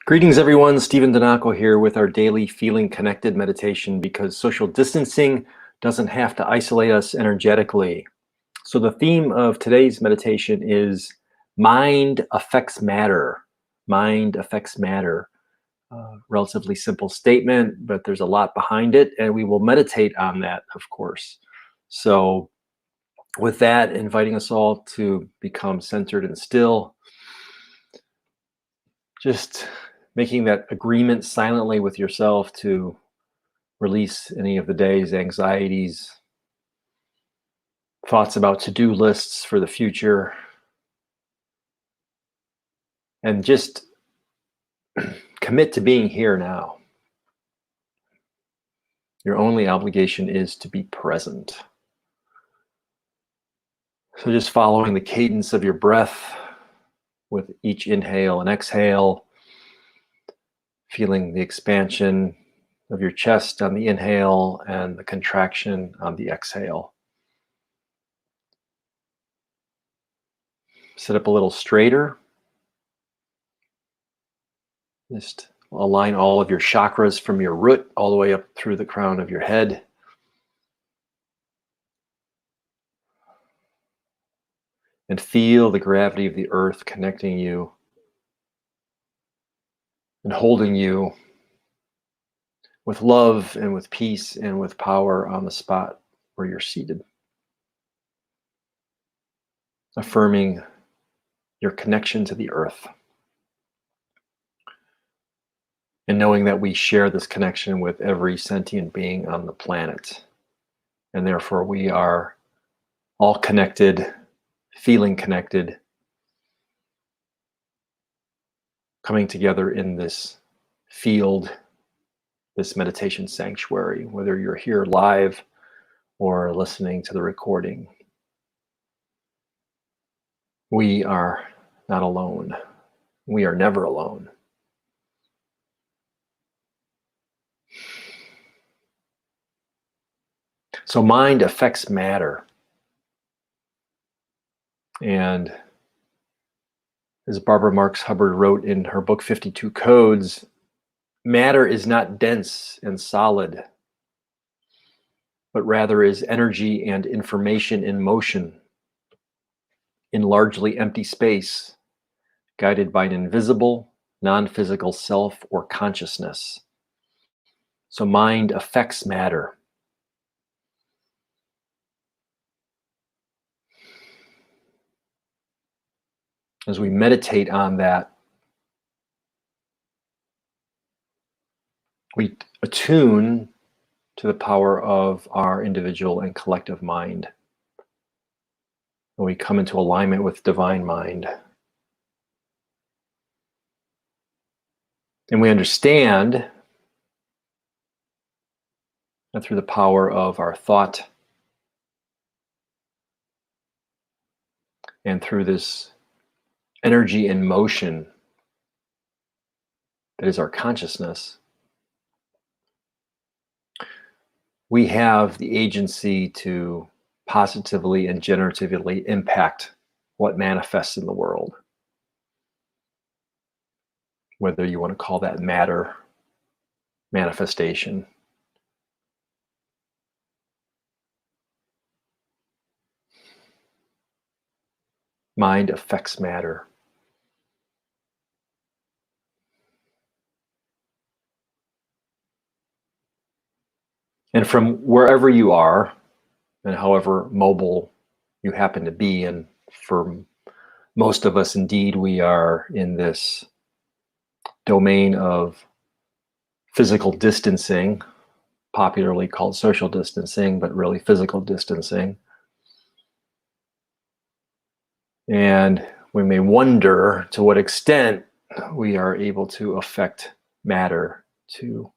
Greetings, everyone. Stephen Donaco here with our daily Feeling Connected meditation because social distancing doesn't have to isolate us energetically. So, the theme of today's meditation is mind affects matter. Mind affects matter. Relatively simple statement, but there's a lot behind it, and we will meditate on that, of course. So, with that, inviting us all to become centered and still, just making that agreement silently with yourself to release any of the day's anxieties, thoughts about to-do lists for the future, and just commit to being here now. Your only obligation is to be present. So just following the cadence of your breath with each inhale and exhale, feeling the expansion of your chest on the inhale and the contraction on the exhale. Sit up a little straighter. Just align all of your chakras from your root all the way up through the crown of your head. And feel the gravity of the earth connecting you and holding you with love and with peace and with power on the spot where you're seated. Affirming your connection to the earth. And knowing that we share this connection with every sentient being on the planet. And therefore we are all connected, feeling connected, coming together in this field, this meditation sanctuary, whether you're here live or listening to the recording. We are not alone. We are never alone. So mind affects matter. And as Barbara Marx Hubbard wrote in her book 52 Codes, matter is not dense and solid, but rather is energy and information in motion, in largely empty space, guided by an invisible, non-physical self or consciousness. So mind affects matter. As we meditate on that, we attune to the power of our individual and collective mind. And we come into alignment with divine mind. And we understand that through the power of our thought and through this energy in motion that is our consciousness, we have the agency to positively and generatively impact what manifests in the world. Whether you want to call that matter, manifestation. Mind affects matter. And from wherever you are, and however mobile you happen to be, and for most of us, indeed, we are in this domain of physical distancing, popularly called social distancing, but really physical distancing. And we may wonder to what extent we are able to affect matter, to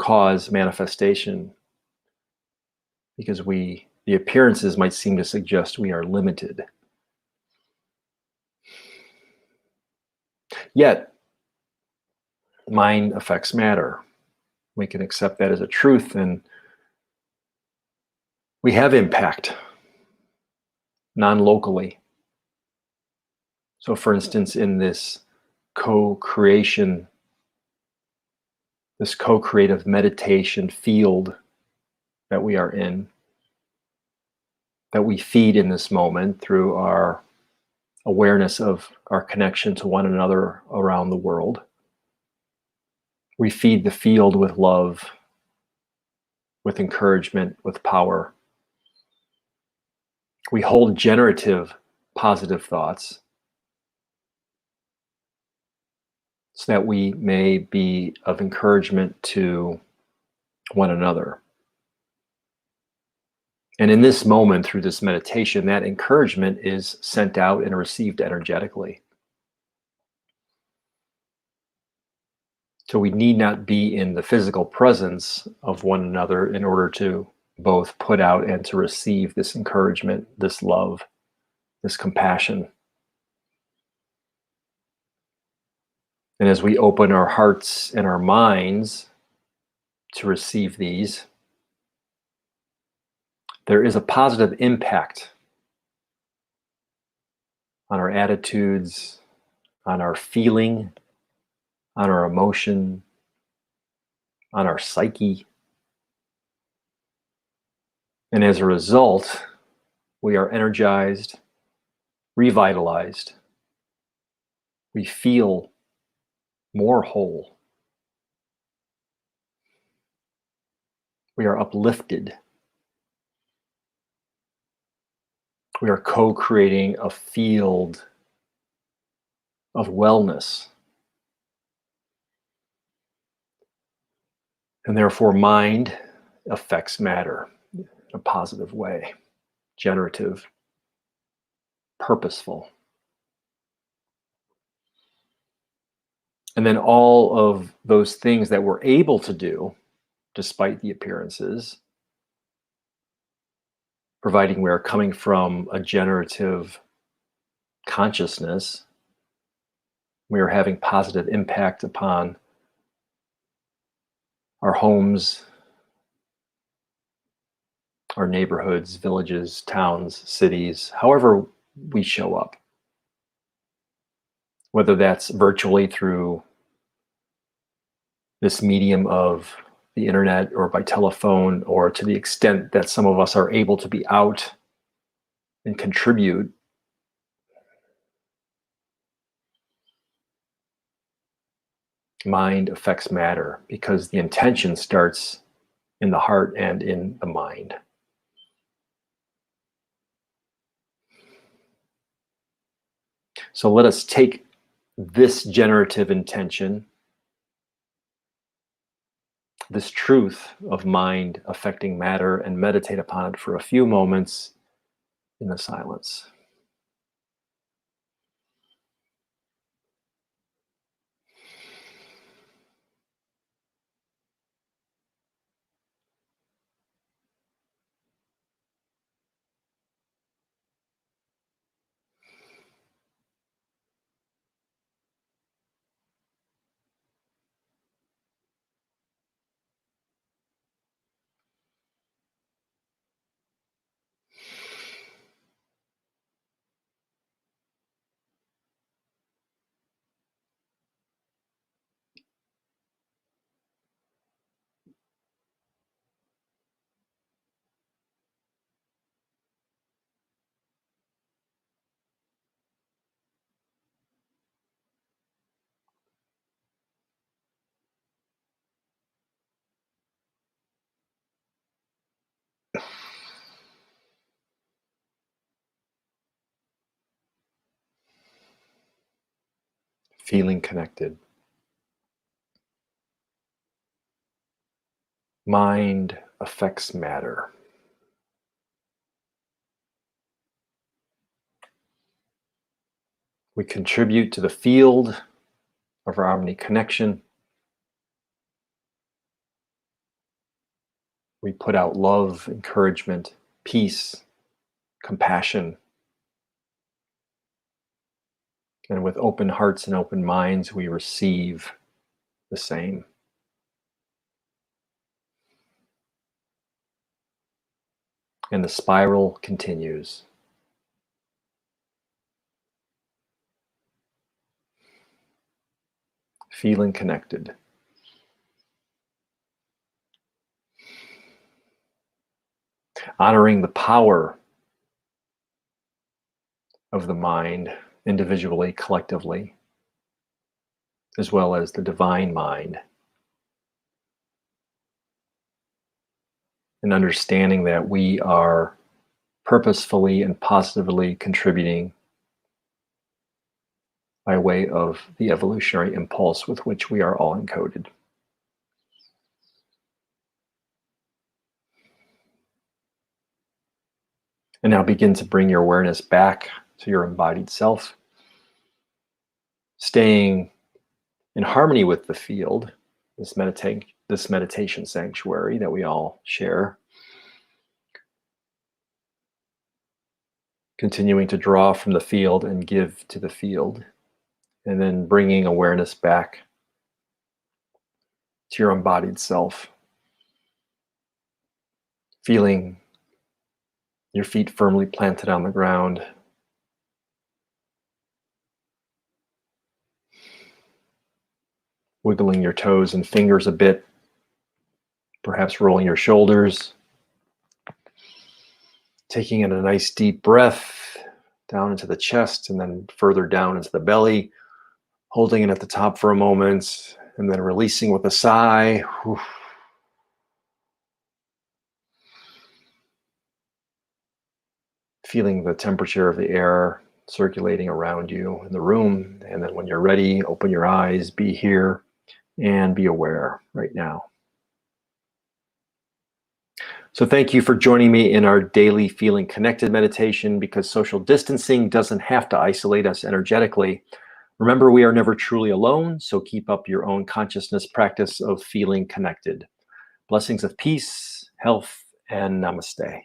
cause manifestation, because the appearances might seem to suggest we are limited. Yet, mind affects matter. We can accept that as a truth, and we have impact, non-locally. So for instance, in this co-creation, this co-creative meditation field that we are in, that we feed in this moment through our awareness of our connection to one another around the world. We feed the field with love, with encouragement, with power. We hold generative positive thoughts so that we may be of encouragement to one another. And in this moment, through this meditation, that encouragement is sent out and received energetically. So we need not be in the physical presence of one another in order to both put out and to receive this encouragement, this love, this compassion. And as we open our hearts and our minds to receive these, there is a positive impact on our attitudes, on our feeling, on our emotion, on our psyche. And as a result, we are energized, revitalized. We feel more whole. We are uplifted. We are co-creating a field of wellness. And therefore, mind affects matter in a positive way, generative, purposeful. And then all of those things that we're able to do, despite the appearances, providing we are coming from a generative consciousness, we are having positive impact upon our homes, our neighborhoods, villages, towns, cities, however we show up. Whether that's virtually through this medium of the internet or by telephone, or to the extent that some of us are able to be out and contribute. Mind affects matter because the intention starts in the heart and in the mind. So let us take this generative intention, this truth of mind affecting matter, and meditate upon it for a few moments in the silence. Feeling connected. Mind affects matter. We contribute to the field of our harmony connection. We put out love, encouragement, peace, compassion. And with open hearts and open minds, we receive the same. And the spiral continues. feeling connected. Honoring the power of the mind individually, collectively, as well as the divine mind. And understanding that we are purposefully and positively contributing by way of the evolutionary impulse with which we are all encoded. And now begin to bring your awareness back to your embodied self, staying in harmony with the field, this meditation sanctuary that we all share. Continuing to draw from the field and give to the field, and then bringing awareness back to your embodied self, feeling your feet firmly planted on the ground, wiggling your toes and fingers a bit, perhaps rolling your shoulders, taking in a nice deep breath down into the chest and then further down into the belly, holding it at the top for a moment, and then releasing with a sigh. Feeling the temperature of the air circulating around you in the room. And then when you're ready, open your eyes, be here, and be aware right now. So thank you for joining me in our daily Feeling Connected meditation, because social distancing doesn't have to isolate us energetically. Remember, we are never truly alone, so keep up your own consciousness practice of feeling connected. Blessings of peace, health, and namaste.